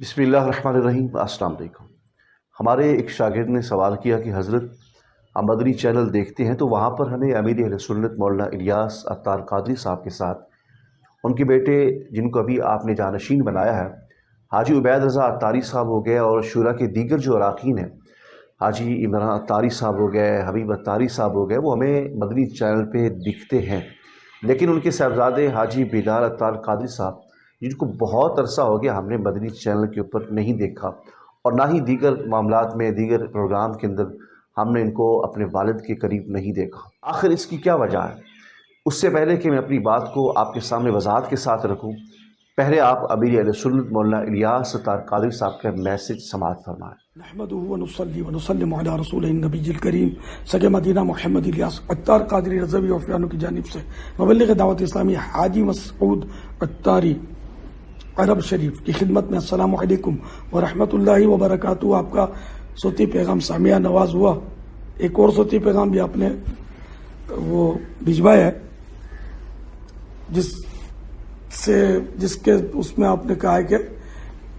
बिस्मिल्लाहिर्रहमानिर्रहीम। अस्सलाम वालेकुम। हमारे एक शागिर्द ने सवाल किया कि हज़रत हम मदनी चैनल देखते हैं तो वहाँ पर हमें अमीर अहले सुन्नत मौलाना इलियास अत्तार कादरी साहब के साथ उनके बेटे जिनको अभी आपने जानशीन बनाया है हाजी उबैद रज़ा अत्तारी साहब हो गए और शुरा के दीगर जो अरकान हैं हाजी इमरान अत्तारी साहब हो गए, हबीब अत्तारी साहब हो गए, वो हमें मदनी चैनल पे दिखते हैं। लेकिन उनके साहबजादे हाजी बिलाल अत्तार कादरी साहब जिनको बहुत अरसा हो गया हमने मदनी चैनल के ऊपर नहीं देखा और ना ही दीगर मामलात में दीगर प्रोग्राम के अंदर हमने इनको अपने वालिद के करीब नहीं देखा। आखिर इसकी क्या वजह है? उससे पहले कि मैं अपनी बात को आपके सामने वजाहत के साथ रखूं, पहले आप अमीर अहले सुन्नत मौलाना इलियास अत्तार कादरी साहब का मैसेज समाअत फरमाएं। नहमदुहु व नुसल्ली व नुसल्लिमु अला रसूलिन नबील करीम सगे मदीना मोहम्मद इलियास अत्तार कादरी रज़वी वफ़ियानो की जानिब से मुबल्लिग़ दावत इस्लामी हाजी मसऊद अत्तारी अरब शरीफ की खिदमत में अस्सलामु अलैकुम व रहमतुल्लाहि व बरकातुहू। आपका सोती पैगाम सामिया नवाज हुआ। एक और सोती पैगाम भी आपने वो भिजवाया है जिसके उसमें आपने कहा है कि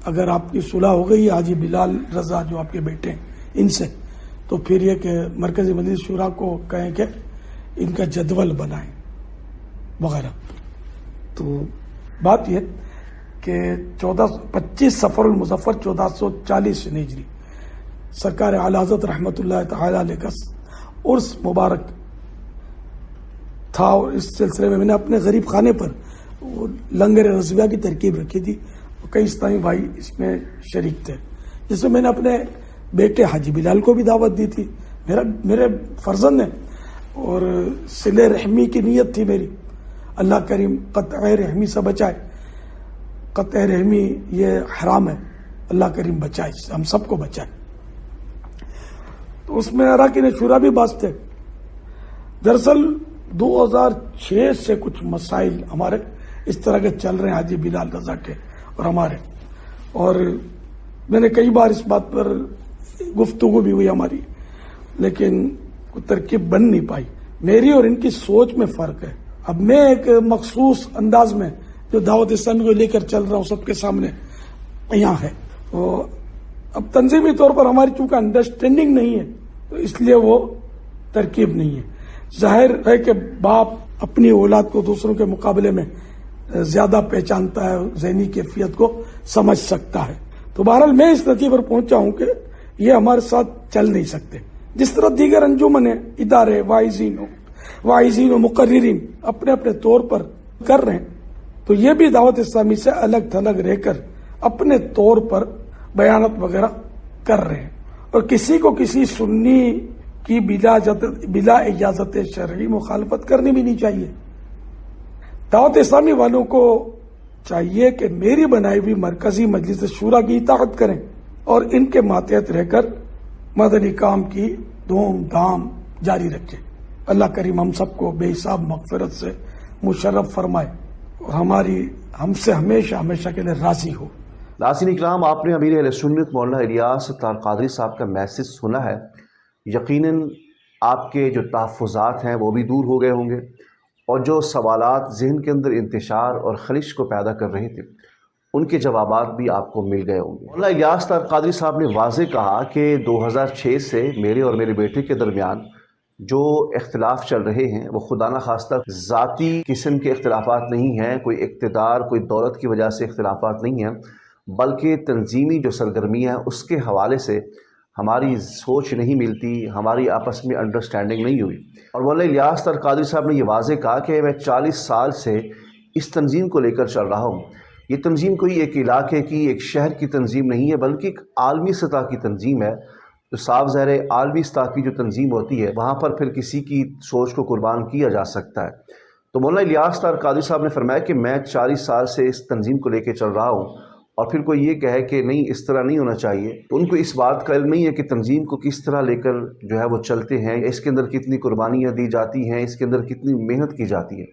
अगर आपकी सुलह हो गई हाजी बिलाल रज़ा जो आपके बेटे हैं इनसे, तो फिर ये कि मरकज़ी मजलिस शुरा को कहें कि इनका जदवल बनाएं वगैरह। तो बात यह कि 25 सफ़रुल मुज़फ़्फ़र 1440 हिजरी सरकार आला हज़रत रहमतुल्लाह तआला अलैह का उर्स मुबारक था और इस सिलसिले में मैंने अपने गरीब खाने पर वो लंगर रज़विया की तरकीब रखी थी। कई इस्लामी भाई इसमें शरीक थे, जिसमें मैंने अपने बेटे हाजी बिलाल को भी दावत दी थी। मेरे फर्जंद है और सिले रहमी की नीयत थी मेरी। अल्लाह करीम क़त्अ रहमी से बचाए। क़त्अ रहमी ये हराम है, अल्लाह करीम बचाए, हम सबको बचाए। तो उसमें अरकान शुरा भी बात थे। दरअसल 2006 से कुछ मसाइल हमारे इस तरह के चल रहे हैं हाजी बिलाल रज़ा के और हमारे, और मैंने कई बार इस बात पर गुफ्तगू भी हुई हमारी, लेकिन कोई तरकीब बन नहीं पाई। मेरी और इनकी सोच में फ़र्क है। अब मैं एक मखसूस अंदाज में जो दावत इस्लामी को लेकर चल रहा हूँ सबके सामने यहाँ है, तो अब तंजीमी तौर पर हमारी चूंकि अंडरस्टैंडिंग नहीं है तो इसलिए वो तरकीब नहीं है। जाहिर है कि बाप अपनी औलाद को दूसरों के मुकाबले में ज्यादा पहचानता है, ज़हनी कैफियत को समझ सकता है। तो बहरहाल मैं इस नतीजे पर पहुंचा हूं कि ये हमारे साथ चल नहीं सकते। जिस तरह दीगर अंजुमन इदारे वाइजीन मुकर्रिरीन अपने अपने तौर पर कर रहे हैं, तो ये भी दावत इस्लामी से अलग थलग रहकर अपने तौर पर बयानत वगैरह कर रहे हैं। और किसी को किसी सुन्नी की बिला इजाजत शरई मुखालफत करनी भी नहीं चाहिए। दावत इस्लामी वालों को चाहिए कि मेरी बनाई हुई मरकजी मजलिस शूरा की इताअत करें और इनके मातहत रहकर मदनी काम की धूम धाम जारी रखें। अल्लाह करीम हम सबको बेहिसाब मगफिरत से मुशर्रफ फरमाए और हमसे हमेशा हमेशा के लिए राजी हो। नाज़रीन इकराम, आपने अमीर अहले सुन्नत मौलाना इलियास अत्तार कादरी साहब का मैसेज सुना है। यकीनन आपके जो तहफ़्फ़ुज़ात हैं वो भी दूर हो गए होंगे और जो सवालात ज़हन के अंदर इंतशार और खलिश को पैदा कर रहे थे उनके जवाबात भी आपको मिल गए होंगे। मौलाना इलियास अत्तार कादरी साहब ने वाज़ेह कहा कि 2006 से मेरे और मेरे बेटे के दरमियान जो इख्तिलाफ़ चल रहे हैं वो खुदा न खास्ता ज़ाती किस्म के इख्तिलाफ़ात नहीं हैं, कोई इक़्तिदार कोई दौलत की वजह से इख्तिलाफ़ात नहीं हैं, बल्कि तंजीमी जो सरगर्मी है उसके हवाले से हमारी सोच नहीं मिलती, हमारी आपस में अंडरस्टैंडिंग नहीं हुई। और मौलाना इलियास अत्तार कादरी साहब ने यह वाज़ेह कहा कि मैं 40 साल से इस तंजीम को लेकर चल रहा हूँ। ये तंजीम कोई एक इलाके की, एक शहर की तंजीम नहीं है, बल्कि एक आलमी सतह की तंजीम है। तो साफ ज़ाहिर है आलमी सतह की जो तंजीम होती है वहाँ पर फिर किसी की सोच को कुर्बान किया जा सकता है। तो मौलाना इलियास अत्तार कादरी साहब ने फरमाया कि मैं 40 साल से इस तंजीम को लेकर चल रहा हूँ और फिर कोई ये कहे कि नहीं इस तरह नहीं होना चाहिए, तो उनको इस बात का इल्म नहीं है कि तंजीम को किस तरह लेकर जो है वो चलते हैं, इसके अंदर कितनी कुर्बानियाँ दी जाती हैं, इसके अंदर कितनी मेहनत की जाती है।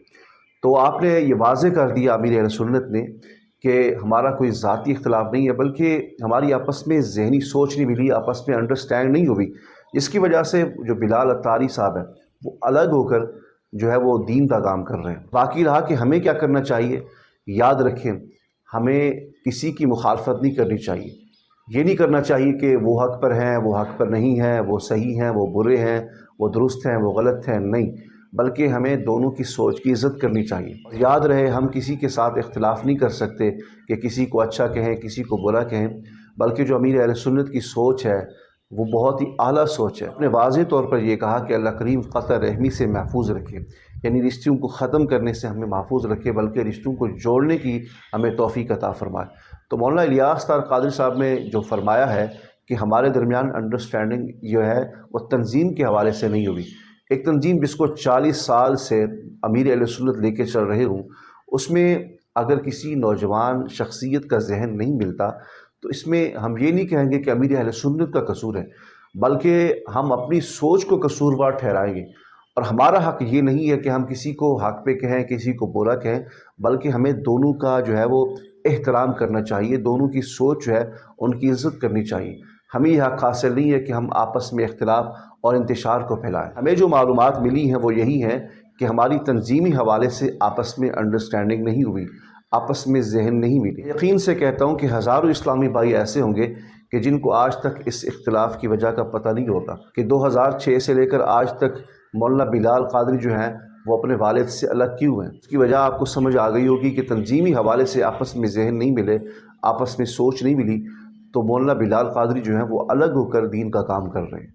तो आपने ये वाज़ेह कर दिया अमीर अहले सुन्नत ने कि हमारा कोई ज़ाती इख्तिलाफ़ नहीं है, बल्कि हमारी आपस में ज़हनी सोच नहीं मिली, आपस में अंडरस्टैंड नहीं हुई, जिसकी वजह से जो बिलाल अत्तारी साहब है वो अलग होकर जो है वो दीन का काम कर रहे हैं। बाकी रहा कि हमें क्या करना चाहिए। याद रखें ہمیں کسی کی مخالفت نہیں کرنی چاہیے. یہ نہیں کرنا چاہیے کہ وہ حق پر ہیں، وہ حق پر نہیں ہیں، وہ صحیح ہیں، وہ برے ہیں، وہ درست ہیں، وہ غلط ہیں. نہیں، بلکہ ہمیں دونوں کی سوچ کی عزت کرنی چاہیے. یاد رہے، ہم کسی کے ساتھ اختلاف نہیں کر سکتے کہ کسی کو اچھا کہیں، کسی کو برا کہیں، بلکہ جو امیر اہل سنت کی سوچ ہے وہ بہت ہی اعلیٰ سوچ ہے. نے واضح طور پر یہ کہا کہ اللہ کریم قطع رحمی سے محفوظ رکھے، یعنی رشتوں کو ختم کرنے سے ہمیں محفوظ رکھے، بلکہ رشتوں کو جوڑنے کی ہمیں توفیق عطا فرمائے. تو مولانا الیاس طار قادری صاحب نے جو فرمایا ہے کہ ہمارے درمیان انڈرسٹینڈنگ جو ہے وہ تنظیم کے حوالے سے نہیں ہوئی. ایک تنظیم جس کو 40 سال سے امیر اہل سنت لے کے چل رہے ہوں، اس میں اگر کسی نوجوان شخصیت کا ذہن نہیں ملتا تو اس میں ہم یہ نہیں کہیں گے کہ امیر اہل سنت کا قصور ہے، بلکہ ہم اپنی سوچ کو قصوروار ٹھہرائیں گے. اور ہمارا حق یہ نہیں ہے کہ ہم کسی کو حق پہ کہیں، کسی کو برا کہیں، بلکہ ہمیں دونوں کا جو ہے وہ احترام کرنا چاہیے، دونوں کی سوچ جو ہے ان کی عزت کرنی چاہیے. ہمیں یہ حق حاصل نہیں ہے کہ ہم آپس میں اختلاف اور انتشار کو پھیلائیں. ہمیں جو معلومات ملی ہیں وہ یہی ہیں کہ ہماری تنظیمی حوالے سے آپس میں انڈرسٹینڈنگ نہیں ہوئی، آپس میں ذہن نہیں ملی. یقین سے کہتا ہوں کہ ہزاروں اسلامی بھائی ایسے ہوں گے کہ جن کو آج تک اس اختلاف کی وجہ کا پتہ نہیں ہوگا کہ 2006 سے لے کر آج تک مولانا بلال قادری جو ہیں وہ اپنے والد سے الگ کیوں ہیں. اس کی وجہ آپ کو سمجھ آ گئی ہوگی کہ تنظیمی حوالے سے آپس میں ذہن نہیں ملے، آپس میں سوچ نہیں ملی، تو مولانا بلال قادری جو ہیں وہ الگ ہو کر دین کا کام کر رہے ہیں.